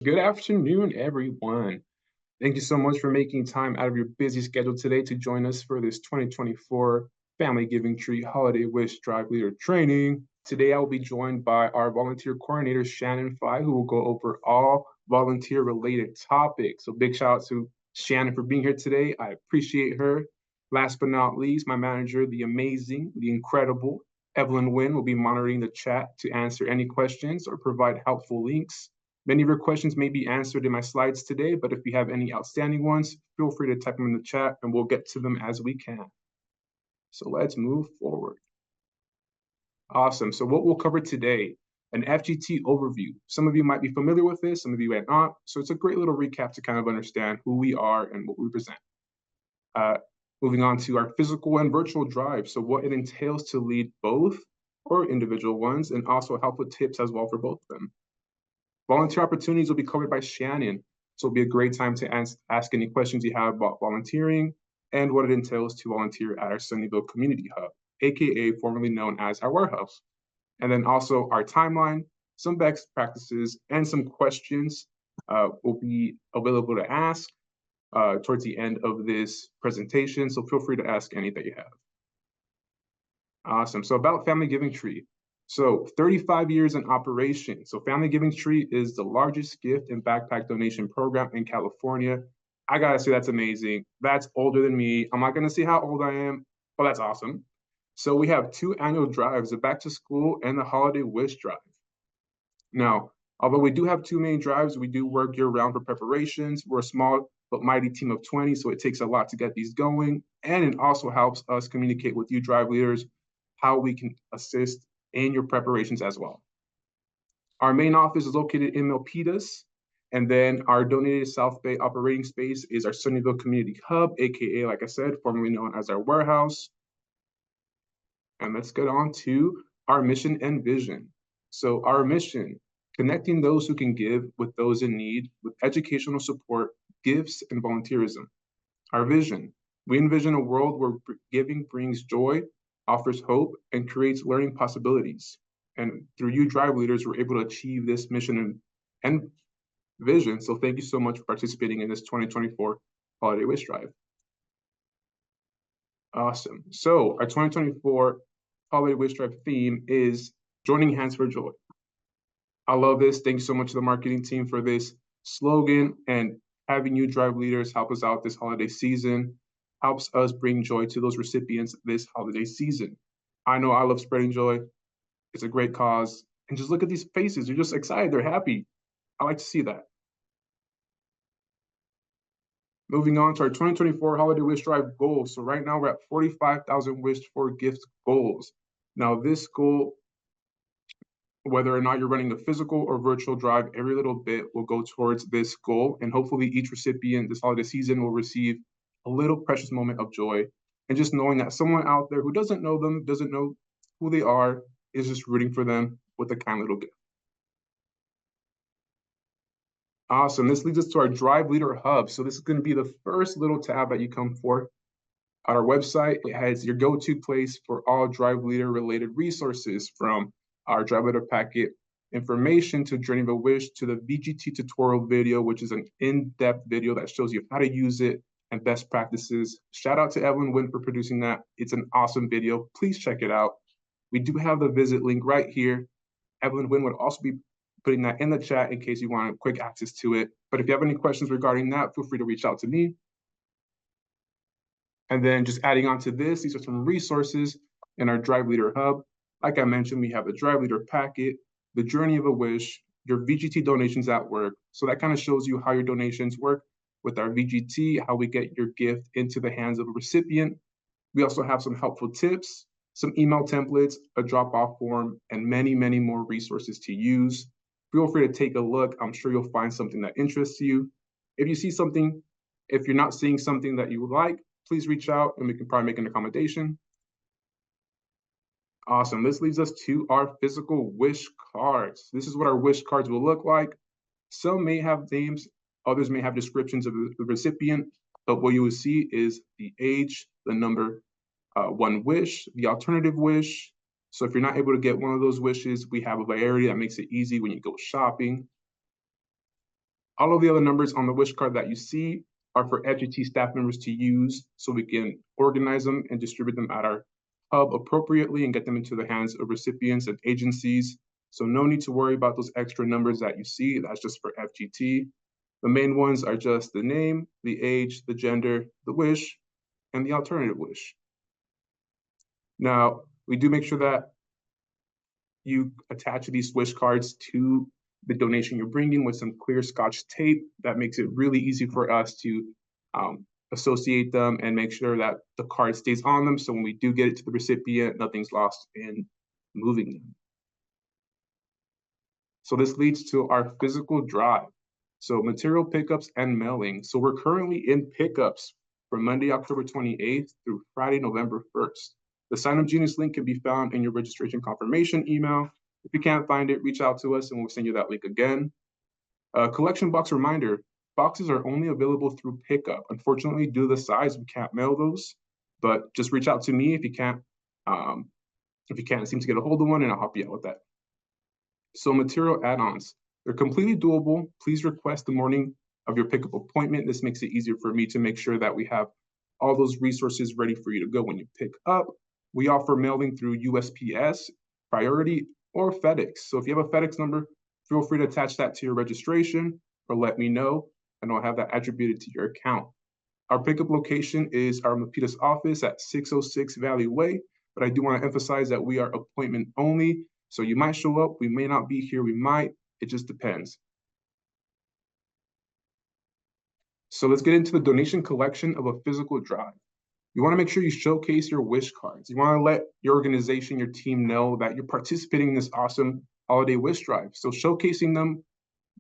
Good afternoon, everyone. Thank you so much for making time out of your busy schedule today to join us for this 2024 Family Giving Tree Holiday Wish Drive Leader Training. Today, I will be joined by our volunteer coordinator, Shannon Fye, who will go over all volunteer related topics. So, big shout out to Shannon for being here today. I appreciate her. Last but not least, my manager, the amazing, the incredible Evelyn Wynn, will be monitoring the chat to answer any questions or provide helpful links. Many of your questions may be answered in my slides today, but if you have any outstanding ones, feel free to type them in the chat and we'll get to them as we can. So let's move forward. Awesome. So what we'll cover today, an FGT overview. Some of you might be familiar with this, some of you might not. So it's a great little recap to kind of understand who we are and what we present. Uh, Moving on to our physical and virtual drive. So what it entails to lead both or individual ones and also helpful tips as well for both of them. Volunteer opportunities will be covered by Shannon. So it'll be a great time to ask any questions you have about volunteering and what it entails to volunteer at our Sunnyvale Community Hub, AKA formerly known as our warehouse. And then also our timeline, some best practices, and some questions will be available to ask towards the end of this presentation. So feel free to ask any that you have. Awesome. So about Family Giving Tree. So 35 years in operation. So Family Giving Tree is the largest gift and backpack donation program in California. I gotta say that's amazing. That's older than me. I'm not gonna say how old I am, but that's awesome. So we have two annual drives, the Back to School and the Holiday Wish Drive. Now, although we do have two main drives, we do work year round for preparations. We're a small but mighty team of 20, so it takes a lot to get these going. And it also helps us communicate with you drive leaders how we can assist in your preparations as well. Our main office is located in Milpitas, and then our donated South Bay operating space is our Sunnyvale Community Hub, aka, like I said, formerly known as our warehouse. And let's get on to our mission and vision. So our mission, connecting those who can give with those in need with educational support, gifts, and volunteerism. Our vision, we envision a world where giving brings joy, offers hope, and creates learning possibilities. And through you drive leaders, we're able to achieve this mission and vision. So thank you so much for participating in this 2024 Holiday Wish Drive. Awesome. So our 2024 Holiday Wish Drive theme is Joining Hands for Joy. I love this. Thank you so much to the marketing team for this slogan, and having you drive leaders help us out this holiday season helps us bring joy to those recipients this holiday season. I know I love spreading joy. It's a great cause. And just look at these faces. They're just excited. They're happy. I like to see that. Moving on to our 2024 Holiday Wish Drive goals. So right now we're at 45,000 wished for gift goals. Now this goal, whether or not you're running a physical or virtual drive, every little bit will go towards this goal. And hopefully each recipient this holiday season will receive a little precious moment of joy. And just knowing that someone out there who doesn't know them, doesn't know who they are, is just rooting for them with a kind little gift. Awesome. This leads us to our Drive Leader Hub. So this is going to be the first little tab that you come for. On our website, it has your go-to place for all Drive Leader related resources, from our Drive Leader packet information to Journey of a Wish to the VGT tutorial video, which is an in-depth video that shows you how to use it and best practices. Shout out to Evelyn Wynn for producing that. It's an awesome video. Please check it out. We do have the visit link right here. Evelyn Wynn would also be putting that in the chat in case you want quick access to it. But if you have any questions regarding that, feel free to reach out to me. And then just adding on to this, these are some resources in our Drive Leader Hub. Like I mentioned, we have the Drive Leader packet, the Journey of a Wish, your VGT donations at work. So that kind of shows you how your donations work with our VGT, how we get your gift into the hands of a recipient. We also have some helpful tips, some email templates, a drop-off form, and many, many more resources to use. Feel free to take a look. I'm sure you'll find something that interests you. If you see something, if you're not seeing something that you would like, please reach out and we can probably make an accommodation. Awesome. This leads us to our physical wish cards. This is what our wish cards will look like. Some may have names, others may have descriptions of the recipient, but what you will see is the age, the number, one wish, the alternative wish. So if you're not able to get one of those wishes, we have a variety that makes it easy when you go shopping. All of the other numbers on the wish card that you see are for FGT staff members to use so we can organize them and distribute them at our hub appropriately and get them into the hands of recipients and agencies. So no need to worry about those extra numbers that you see. That's just for FGT. The main ones are just the name, the age, the gender, the wish, and the alternative wish. Now, we do make sure that you attach these wish cards to the donation you're bringing with some clear Scotch tape. That makes it really easy for us to associate them and make sure that the card stays on them. So when we do get it to the recipient, nothing's lost in moving them. So this leads to our physical drive. So material pickups and mailing. So we're currently in pickups from Monday, October 28th through Friday, November 1st. The Sign Up Genius link can be found in your registration confirmation email. If you can't find it, reach out to us and we'll send you that link again. Collection box reminder, boxes are only available through pickup. Unfortunately, due to the size, we can't mail those, but just reach out to me if you can't seem to get a hold of one, and I'll help you out with that. So material add-ons, they're completely doable. Please request the morning of your pickup appointment. This makes it easier for me to make sure that we have all those resources ready for you to go when you pick up. We offer mailing through USPS, Priority, or FedEx. So if you have a FedEx number, feel free to attach that to your registration or let me know, and I'll have that attributed to your account. Our pickup location is our Milpitas office at 606 Valley Way, but I do want to emphasize that we are appointment only. So you might show up, we may not be here, we might, it just depends. So let's get into the donation collection of a physical drive. You want to make sure you showcase your wish cards. You want to let your organization, your team know that you're participating in this awesome holiday wish drive. So showcasing them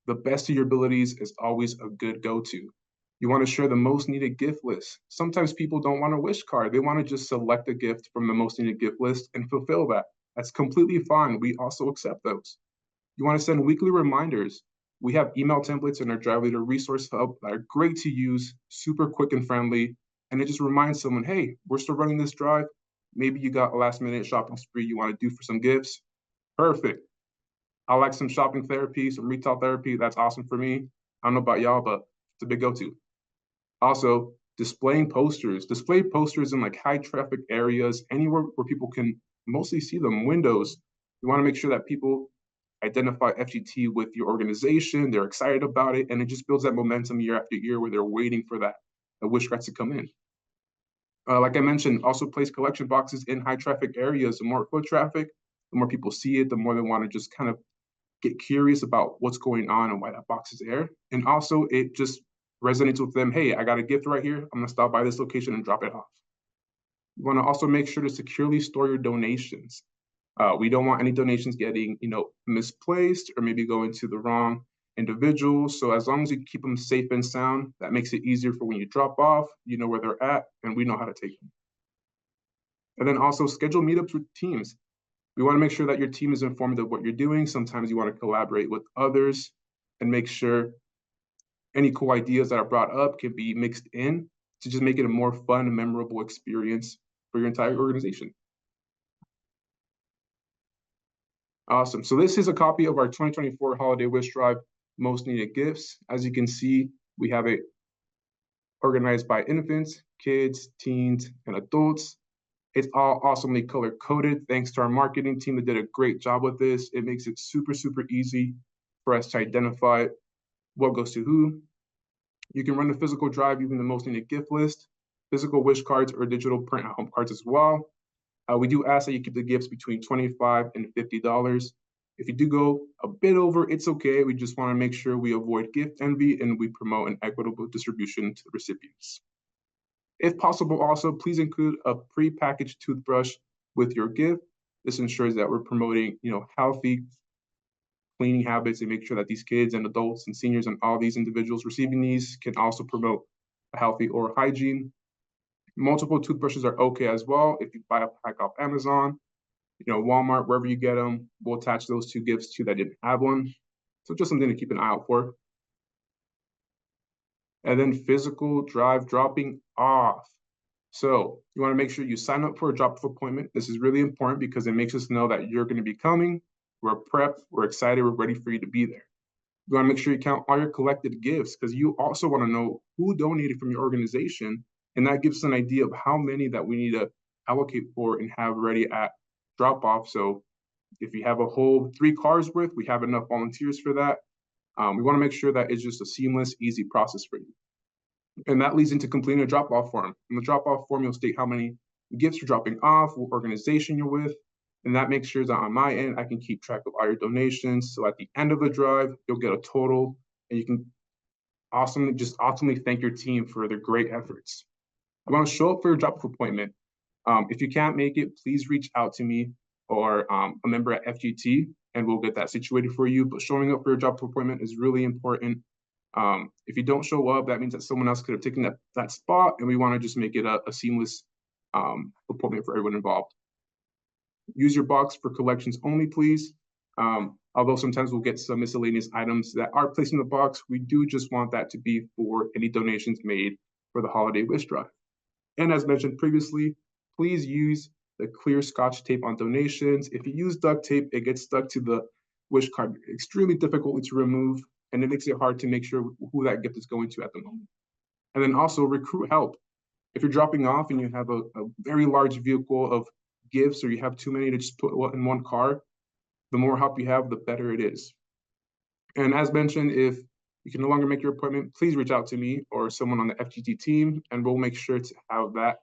the best of your abilities is always a good go-to. You want to share the most needed gift list. Sometimes people don't want a wish card. They want to just select a gift from the most needed gift list and fulfill that. That's completely fine. We also accept those. You want to send weekly reminders. We have email templates in our Drive Leader Resource Hub that are great to use, super quick and friendly. And it just reminds someone, hey, we're still running this drive. Maybe you got a last minute shopping spree you want to do for some gifts. Perfect. I like some shopping therapy, some retail therapy. That's awesome for me. I don't know about y'all, but it's a big go-to. Also, displaying posters. Display posters in like high traffic areas, anywhere where people can mostly see them, windows. You want to make sure that people identify FGT with your organization, they're excited about it, and it just builds that momentum year after year where they're waiting for that wish cards to come in. Like I mentioned, also place collection boxes in high traffic areas. The more foot traffic, the more people see it, the more they want to just kind of get curious about what's going on and why that box is there. And also it just resonates with them. Hey, I got a gift right here. I'm gonna stop by this location and drop it off. You wanna also make sure to securely store your donations. We don't want any donations getting, misplaced or maybe going to the wrong individuals. So as long as you keep them safe and sound, that makes it easier for when you drop off, you know where they're at, and we know how to take them. And then also schedule meetups with teams. We want to make sure that your team is informed of what you're doing. Sometimes you want to collaborate with others and make sure any cool ideas that are brought up can be mixed in to just make it a more fun and memorable experience for your entire organization. Awesome. So this is a copy of our 2024 Holiday Wish Drive Most Needed Gifts. As you can see, we have it organized by infants, kids, teens, and adults. It's all awesomely color-coded thanks to our marketing team that did a great job with this. It makes it super, super easy for us to identify what goes to who. You can run a physical drive using the most needed gift list, physical wish cards, or digital print at home cards as well. We do ask that you keep the gifts between $25 and $50. If you do go a bit over, it's okay. We just want to make sure we avoid gift envy and we promote an equitable distribution to the recipients. If possible, also, please include a pre-packaged toothbrush with your gift. This ensures that we're promoting, healthy cleaning habits and make sure that these kids and adults and seniors and all these individuals receiving these can also promote a healthy oral hygiene. Multiple toothbrushes are okay as well. If you buy a pack off Amazon, Walmart, wherever you get them, we'll attach those two gifts to that didn't have one. So just something to keep an eye out for. And then physical drive dropping off. So you want to make sure you sign up for a drop-off appointment. This is really important because it makes us know that you're going to be coming. We're prepped, we're excited, we're ready for you to be there. You want to make sure you count all your collected gifts because you also want to know who donated from your organization. And that gives us an idea of how many that we need to allocate for and have ready at drop off. So if you have a whole 3 cars worth, we have enough volunteers for that. We want to make sure that it's just a seamless, easy process for you. And that leads into completing a drop-off form. In the drop-off form, you'll state how many gifts you're dropping off, what organization you're with, and that makes sure that on my end, I can keep track of all your donations. So at the end of the drive, you'll get a total, and you can ultimately thank your team for their great efforts. You want to show up for your drop-off appointment. If you can't make it, please reach out to me or a member at FGT, and we'll get that situated for you. But showing up for your drop-off appointment is really important. If you don't show up, that means that someone else could have taken that spot, and we want to just make it a seamless appointment for everyone involved. Use your box for collections only, please. Although sometimes we'll get some miscellaneous items that are placed in the box, we do just want that to be for any donations made for the holiday wish drive. And as mentioned previously, please use the clear Scotch tape on donations. If you use duct tape, it gets stuck to the wish card, extremely difficult to remove, and it makes it hard to make sure who that gift is going to at the moment. And then also recruit help. If you're dropping off and you have a very large vehicle of gifts, or you have too many to just put in one car, the more help you have, the better it is. And as mentioned, if you can no longer make your appointment, please reach out to me or someone on the FGT team, and we'll make sure to have that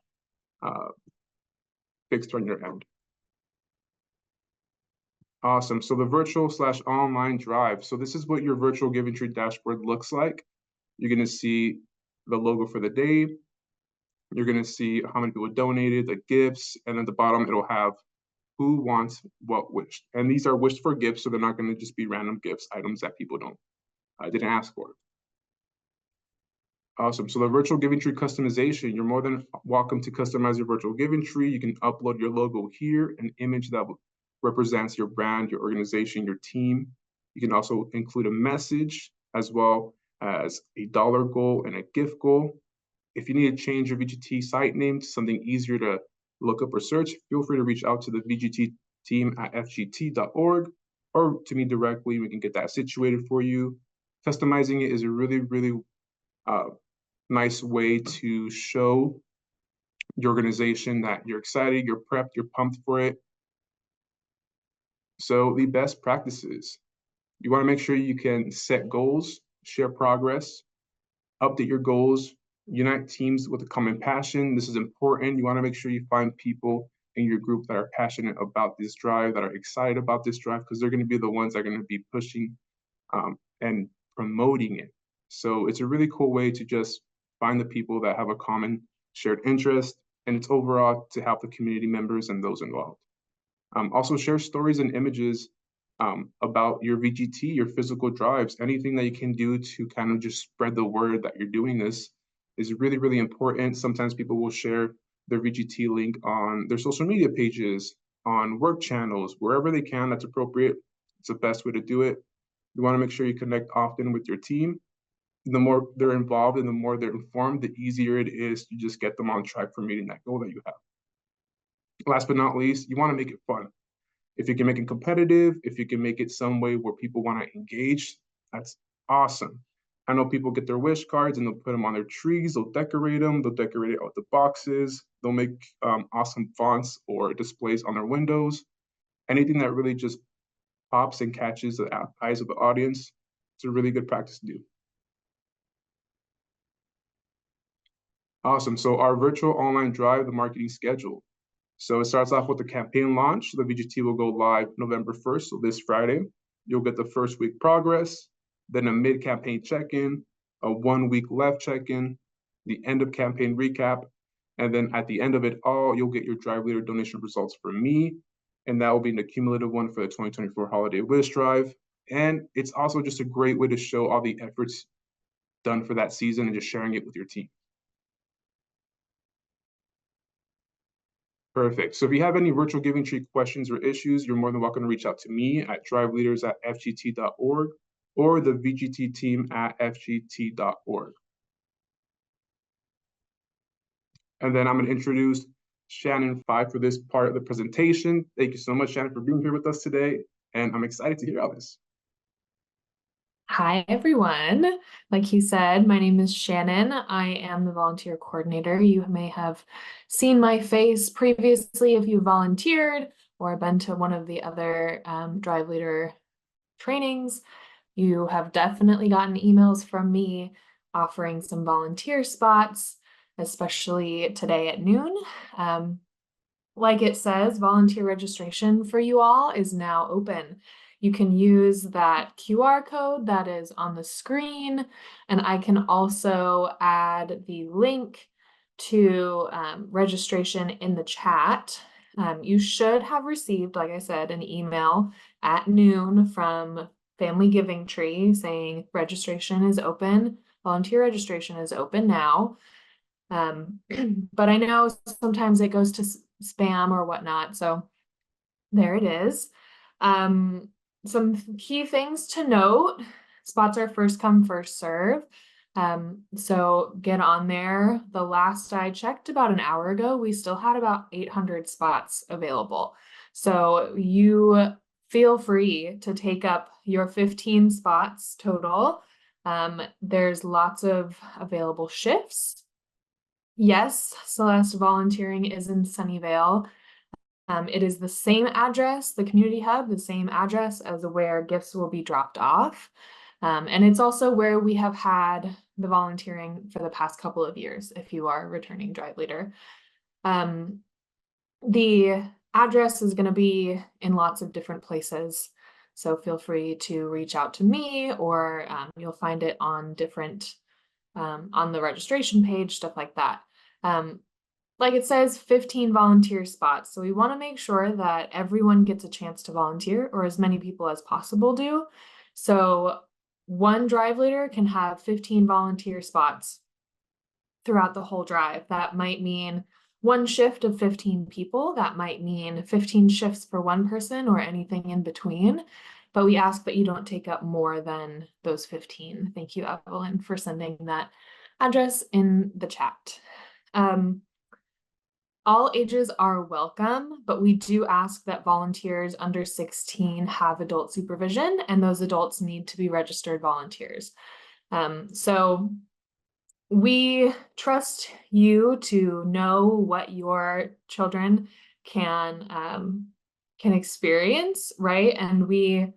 fixed on your end. Awesome. So the virtual/online drive. So this is what your virtual Giving Tree dashboard looks like. You're going to see the logo for the day. You're going to see how many people donated, the gifts, and at the bottom it'll have who wants what wished. And these are wished for gifts, so they're not going to just be random gifts, items that people didn't ask for. Awesome. So the virtual Giving Tree customization, you're more than welcome to customize your virtual Giving Tree. You can upload your logo here, an image that represents your brand, your organization, your team. You can also include a message as well as a dollar goal and a gift goal. If you need to change your VGT site name to something easier to look up or search, feel free to reach out to the VGT team at fgt.org or to me directly. We can get that situated for you. Customizing it is a really, really nice way to show your organization that you're excited, you're prepped, you're pumped for it. So the best practices, you want to make sure you can set goals, share progress, update your goals, unite teams with a common passion. This is important. You want to make sure you find people in your group that are passionate about this drive, that are excited about this drive, because they're going to be the ones that are going to be pushing and promoting it. So it's a really cool way to just find the people that have a common shared interest, and it's overall to help the community members and those involved. Also share stories and images about your VGT, your physical drives, anything that you can do to kind of just spread the word that you're doing this is really, really important. Sometimes people will share their VGT link on their social media pages, on work channels, wherever they can, that's appropriate. It's the best way to do it. You want to make sure you connect often with your team. The more they're involved and the more they're informed, the easier it is to just get them on track for meeting that goal that you have. Last but not least, you want to make it fun. If you can make it competitive, if you can make it some way where people want to engage, that's awesome. I know people get their wish cards and they'll put them on their trees, they'll decorate them, they'll decorate it out the boxes, they'll make awesome fonts or displays on their windows. Anything that really just pops and catches the eyes of the audience, it's a really good practice to do. Awesome. So our virtual online drive, the marketing schedule. So it starts off with the campaign launch. The VGT will go live November 1st, so this Friday. You'll get the first week progress, then a mid-campaign check-in, a 1 week left check-in, the end of campaign recap, and then at the end of it all, you'll get your drive leader donation results from me, and that will be an accumulative one for the 2024 Holiday Wish Drive. And it's also just a great way to show all the efforts done for that season and just sharing it with your team. Perfect. So if you have any virtual Giving Tree questions or issues, you're more than welcome to reach out to me at driveleaders@fgt.org or the VGT team at fgt.org. And then I'm going to introduce Shannon Five for this part of the presentation. Thank you so much, Shannon, for being here with us today. And I'm excited to hear all this. Hi, everyone. Like you said, my name is Shannon. I am the volunteer coordinator. You may have seen my face previously if you volunteered or been to one of the other Drive Leader trainings. You have definitely gotten emails from me offering some volunteer spots, especially today at noon. Um, like it says, volunteer registration for you all is now open. You can use that QR code that is on the screen, and I can also add the link to registration in the chat. You should have received, like I said, an email at noon from Family Giving Tree saying registration is open, volunteer registration is open now. But I know sometimes it goes to spam or whatnot, so there it is. Um, some key things to note, spots are first come, first serve. So get on there. The last I checked about an hour ago, we still had about 800 spots available. So you feel free to take up your 15 spots total. There's lots of available shifts. Yes, Celeste volunteering is in Sunnyvale. It is the same address, the community hub, the same address as where gifts will be dropped off. And it's also where we have had the volunteering for the past couple of years, if you are a returning Drive Leader. The address is going to be in lots of different places. So feel free to reach out to me, or you'll find it on different, on the registration page, stuff like that. Like it says, 15 volunteer spots. So we want to make sure that everyone gets a chance to volunteer, or as many people as possible do. So one drive leader can have 15 volunteer spots throughout the whole drive. That might mean one shift of 15 people. That might mean 15 shifts for one person or anything in between. But we ask that you don't take up more than those 15. Thank you, Evelyn, for sending that address in the chat. All ages are welcome, but we do ask that volunteers under 16 have adult supervision, and those adults need to be registered volunteers. So we trust you to know what your children can experience, right? And we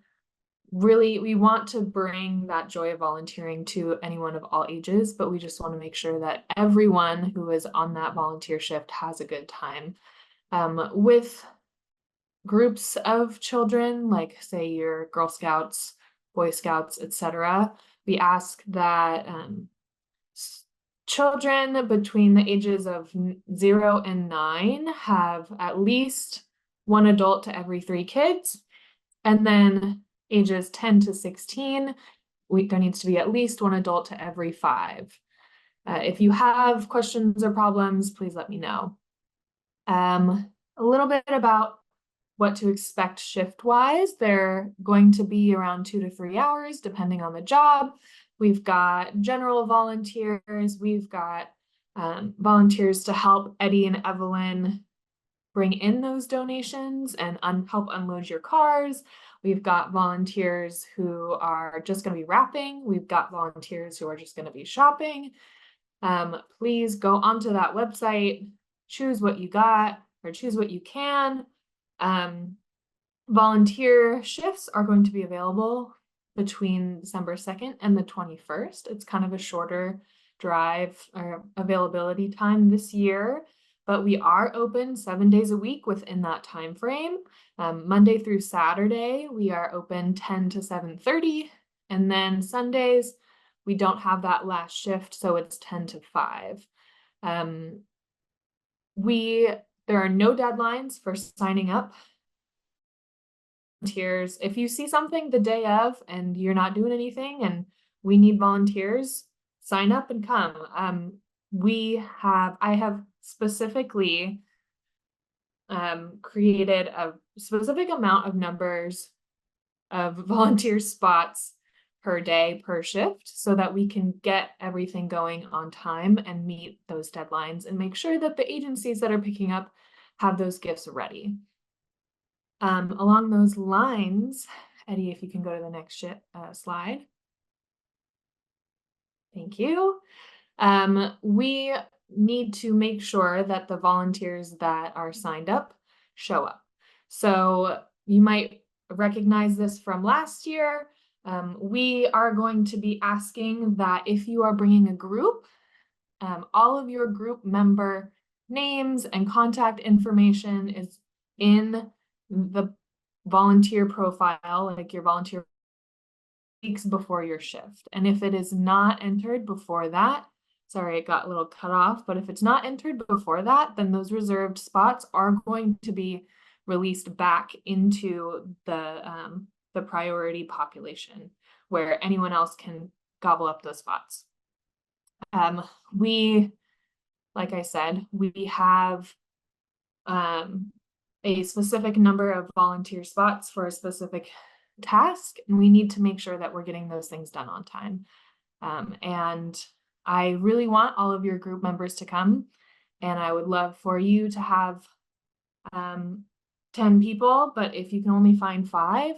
want to bring that joy of volunteering to anyone of all ages, but we just want to make sure that everyone who is on that volunteer shift has a good time. With groups of children, like say your Girl Scouts, Boy Scouts, etc., we ask that children between the ages of 0 and 9 have at least one adult to every 3 kids. And then ages 10 to 16, there needs to be at least one adult to every 5. If you have questions or problems, please let me know. A little bit about what to expect shift-wise. They're going to be around 2 to 3 hours, depending on the job. We've got general volunteers. We've got volunteers to help Eddie and Evelyn bring in those donations and help unload your cars. We've got volunteers who are just going to be wrapping. We've got volunteers who are just going to be shopping. Please go onto that website, choose what you got or choose what you can. Volunteer shifts are going to be available between December 2nd and the 21st. It's kind of a shorter drive or availability time this year, but we are open 7 days a week within that time frame. Monday through Saturday, we are open 10 to 7:30, and then Sundays, we don't have that last shift, so it's 10 to 5. There are no deadlines for signing up. Volunteers, if you see something the day of and you're not doing anything and we need volunteers, sign up and come. I have specifically created a specific amount of numbers of volunteer spots per day per shift so that we can get everything going on time and meet those deadlines and make sure that the agencies that are picking up have those gifts ready. Along those lines, Eddie, if you can go to the next slide. Thank you. We need to make sure that the volunteers that are signed up show up. So you might recognize this from last year. We are going to be asking that if you are bringing a group, all of your group member names and contact information is in the volunteer profile, like your volunteer weeks before your shift. And if it is not entered before that, sorry, it got a little cut off, but if it's not entered before that, then those reserved spots are going to be released back into the priority population where anyone else can gobble up those spots. We, like I said, we have a specific number of volunteer spots for a specific task, and we need to make sure that we're getting those things done on time. And I really want all of your group members to come, and I would love for you to have 10 people, but if you can only find 5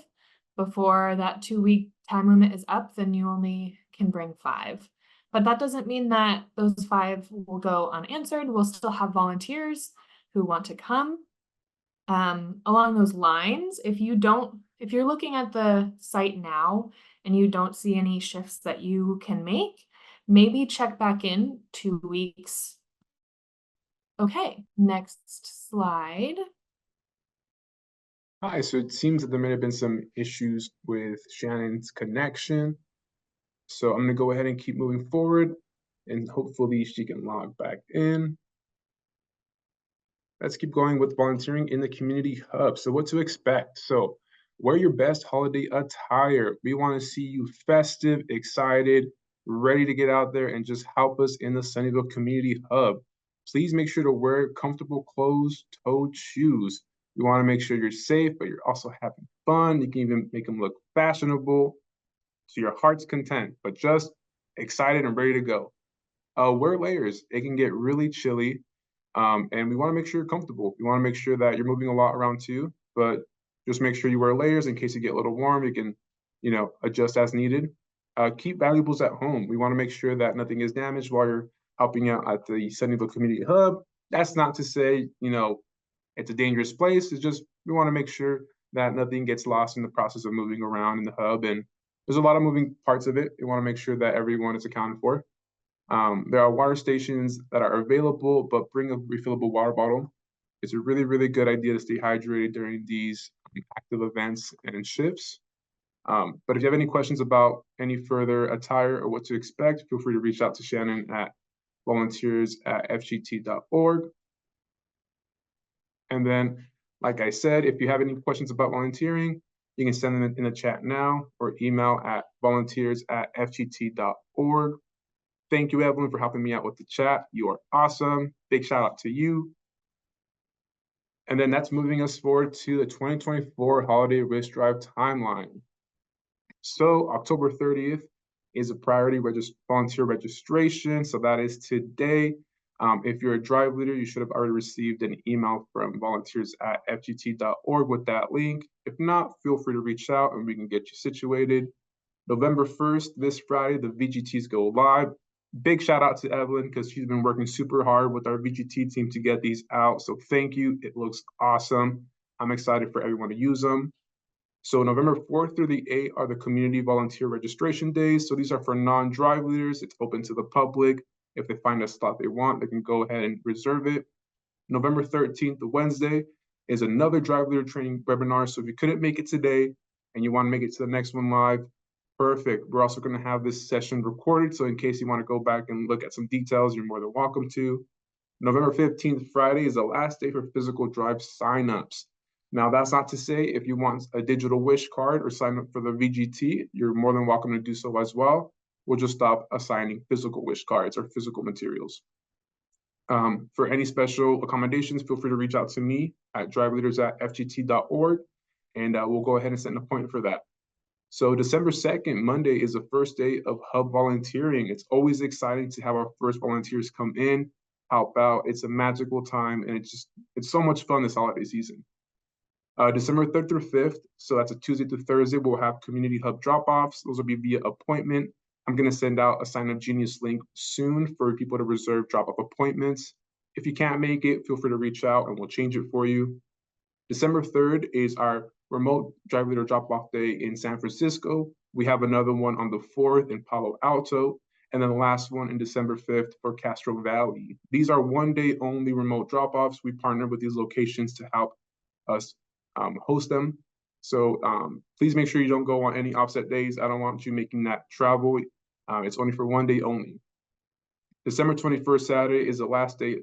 before that 2-week time limit is up, then you only can bring 5. But that doesn't mean that those 5 will go unanswered. We'll still have volunteers who want to come. Along those lines, if you're looking at the site now and you don't see any shifts that you can make, maybe check back in 2 weeks. Okay, next slide. Hi, so it seems that there may have been some issues with Shannon's connection. So I'm gonna go ahead and keep moving forward and hopefully she can log back in. Let's keep going with volunteering in the community hub. So what to expect? So wear your best holiday attire. We want to see you festive, excited, ready to get out there and just help us in the Sunnyvale Community Hub. Please make sure to wear comfortable closed-toed shoes. We want to make sure you're safe, but you're also having fun. You can even make them look fashionable to your heart's content, but just excited and ready to go. Wear layers. It can get really chilly. And we want to make sure you're comfortable. We want to make sure that you're moving a lot around too, but just make sure you wear layers in case you get a little warm. You can, adjust as needed. Keep valuables at home. We want to make sure that nothing is damaged while you're helping out at the Sunnyvale Community Hub. That's not to say, it's a dangerous place. It's just we want to make sure that nothing gets lost in the process of moving around in the hub. And there's a lot of moving parts of it. We want to make sure that everyone is accounted for. There are water stations that are available, but bring a refillable water bottle. It's a really, really good idea to stay hydrated during these active events and shifts. But if you have any questions about any further attire or what to expect, feel free to reach out to Shannon at volunteers@fgt.org. And then, like I said, if you have any questions about volunteering, you can send them in the chat now or email at volunteers@fgt.org. Thank you, Evelyn, for helping me out with the chat. You are awesome. Big shout out to you. And then that's moving us forward to the 2024 Holiday Wish Drive timeline. So October 30th is a priority volunteer registration. So that is today. If you're a drive leader, you should have already received an email from volunteers@fgt.org with that link. If not, feel free to reach out and we can get you situated. November 1st, this Friday, the VGTs go live. Big shout out to Evelyn because she's been working super hard with our VGT team to get these out. So thank you. It looks awesome. I'm excited for everyone to use them. So November 4th through the 8th are the community volunteer registration days. So these are for non-drive leaders. It's open to the public. If they find a slot they want, they can go ahead and reserve it. November 13th, the Wednesday, is another drive leader training webinar. So if you couldn't make it today and you want to make it to the next one live, perfect. We're also going to have this session recorded. So in case you want to go back and look at some details, you're more than welcome to. November 15th, Friday, is the last day for physical drive signups. Now, that's not to say if you want a digital wish card or sign up for the VGT, you're more than welcome to do so as well. We'll just stop assigning physical wish cards or physical materials. For any special accommodations, feel free to reach out to me at driveleaders@fgt.org, and we'll go ahead and set an appointment for that. So December 2nd, Monday, is the first day of Hub volunteering. It's always exciting to have our first volunteers come in, help out. It's a magical time, and it's so much fun this holiday season. December 3rd through 5th, so that's a Tuesday through Thursday, we'll have community hub drop-offs. Those will be via appointment. I'm going to send out a Sign Up Genius link soon for people to reserve drop-off appointments. If you can't make it, feel free to reach out and we'll change it for you. December 3rd is our remote drive leader drop-off day in San Francisco. We have another one on the 4th in Palo Alto, and then the last one in December 5th for Castro Valley. These are one-day only remote drop-offs. We partner with these locations to help us host them. So please make sure you don't go on any offset days. I don't want you making that travel. It's only for one day only. December 21st, Saturday, is the last day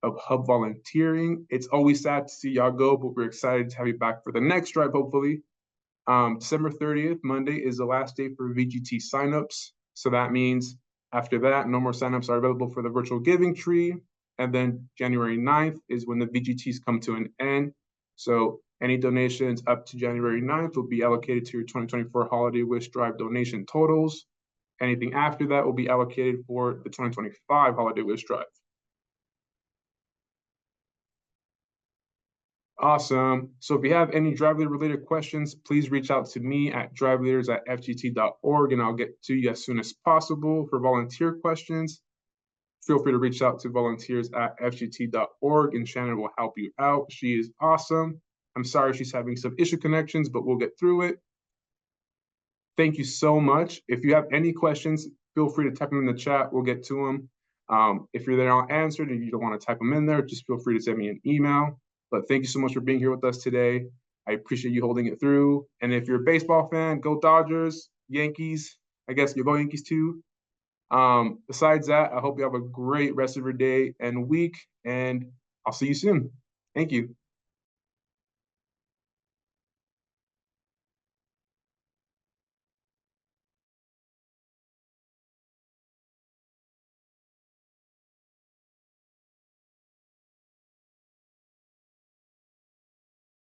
of Hub volunteering. It's always sad to see y'all go, but we're excited to have you back for the next drive, hopefully. December 30th, Monday, is the last day for VGT signups. So that means after that, no more signups are available for the virtual giving tree. And then January 9th is when the VGTs come to an end. So any donations up to January 9th will be allocated to your 2024 Holiday Wish Drive donation totals. Anything after that will be allocated for the 2025 Holiday Wish Drive. Awesome. So if you have any drive leader related questions, please reach out to me at driveleaders@fgt.org and I'll get to you as soon as possible. For volunteer questions, feel free to reach out to volunteers@fgt.org and Shannon will help you out. She is awesome. I'm sorry she's having some issue connections, but we'll get through it. Thank you so much. If you have any questions, feel free to type them in the chat. We'll get to them. If you're there unanswered and you don't want to type them in there, just feel free to send me an email. But thank you so much for being here with us today. I appreciate you holding it through. And if you're a baseball fan, go Dodgers, Yankees. I guess you go Yankees too. Besides that, I hope you have a great rest of your day and week, and I'll see you soon. Thank you.